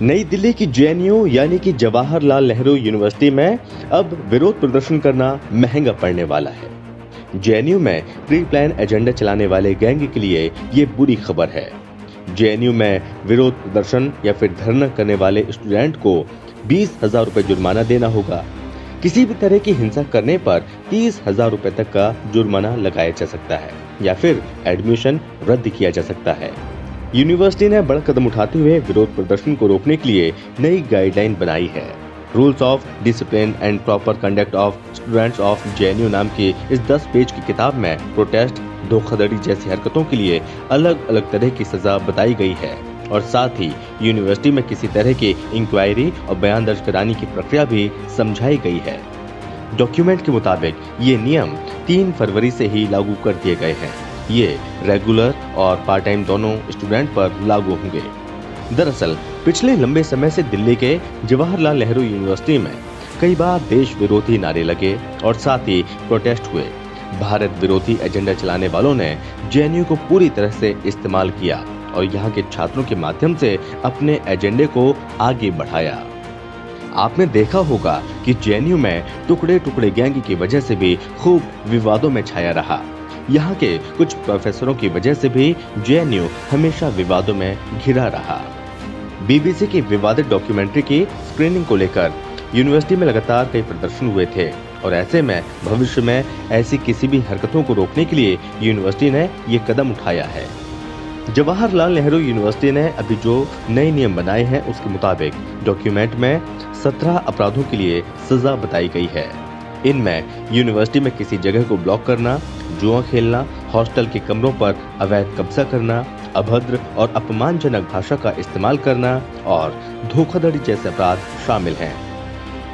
नई दिल्ली की जेएनयू यानी कि जवाहरलाल नेहरू यूनिवर्सिटी में अब विरोध प्रदर्शन करना महंगा पड़ने वाला है। जेएनयू में प्री प्लान एजेंडा चलाने वाले गैंग के लिए ये बुरी खबर है। जेएनयू में विरोध प्रदर्शन या फिर धरना करने वाले स्टूडेंट को 20,000 रुपए जुर्माना देना होगा। किसी भी तरह की हिंसा करने पर 30,000 रुपए तक का जुर्माना लगाया जा सकता है या फिर एडमिशन रद्द किया जा सकता है। यूनिवर्सिटी ने बड़ा कदम उठाते हुए विरोध प्रदर्शन को रोकने के लिए नई गाइडलाइन बनाई है। Rules of discipline and proper conduct of students of JNU नाम की इस 10 पेज की किताब में प्रोटेस्ट, धोखाधड़ी जैसी हरकतों के लिए अलग अलग तरह की सजा बताई गई है और साथ ही यूनिवर्सिटी में किसी तरह की इंक्वायरी और बयान दर्ज कराने की प्रक्रिया भी समझाई गई है। डॉक्यूमेंट के मुताबिक ये नियम 3 फरवरी से ही लागू कर दिए गए हैं। ये रेगुलर और पार्ट टाइम दोनों स्टूडेंट पर लागू होंगे। दरअसल पिछले लंबे समय से दिल्ली के जवाहरलाल नेहरू यूनिवर्सिटी में कई बार देश विरोधी नारे लगे और साथ ही प्रोटेस्ट हुए। भारत विरोधी एजेंडा चलाने वालों ने जेएनयू को पूरी तरह से इस्तेमाल किया और यहाँ के छात्रों के माध्यम से अपने एजेंडे को आगे बढ़ाया। आपने देखा होगा कि जेएनयू में टुकड़े टुकड़े गैंग की वजह से भी खूब विवादों में छाया रहा। यहाँ के कुछ प्रोफेसरों की वजह से भी जेएनयू हमेशा विवादों में घिरा रहा। बीबीसी की विवादित डॉक्यूमेंट्री की स्क्रीनिंग को लेकर यूनिवर्सिटी में लगातार कई प्रदर्शन हुए थे और ऐसे में भविष्य में ऐसी किसी भी हरकतों को रोकने के लिए यूनिवर्सिटी ने ये कदम उठाया है। जवाहरलाल नेहरू यूनिवर्सिटी ने अभी जो नए नियम बनाए हैं उसके मुताबिक डॉक्यूमेंट में 17 अपराधों के लिए सजा बताई गई है। इनमें यूनिवर्सिटी में किसी जगह को ब्लॉक करना, जुआ खेलना, हॉस्टल के कमरों पर अवैध कब्जा करना, अभद्र और अपमानजनक भाषा का इस्तेमाल करना और धोखाधड़ी जैसे अपराध शामिल हैं।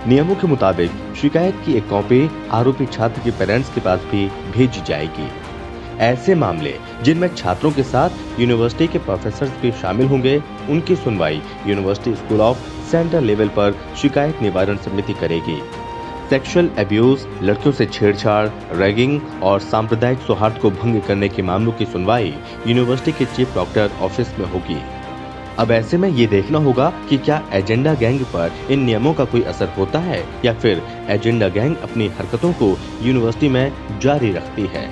नियमों के मुताबिक शिकायत की एक कॉपी आरोपी छात्र के पेरेंट्स के पास भी भेजी जाएगी। ऐसे मामले जिनमें छात्रों के साथ यूनिवर्सिटी के प्रोफेसर भी शामिल होंगे, उनकी सुनवाई university school of central level पर शिकायत निवारण समिति करेगी। सेक्सुअल एब्यूज, लड़कियों से छेड़छाड़, रैगिंग और सांप्रदायिक सौहार्द को भंग करने के मामलों की सुनवाई यूनिवर्सिटी के चीफ डॉक्टर ऑफिस में होगी। अब ऐसे में ये देखना होगा कि क्या एजेंडा गैंग पर इन नियमों का कोई असर होता है या फिर एजेंडा गैंग अपनी हरकतों को यूनिवर्सिटी में जारी रखती है।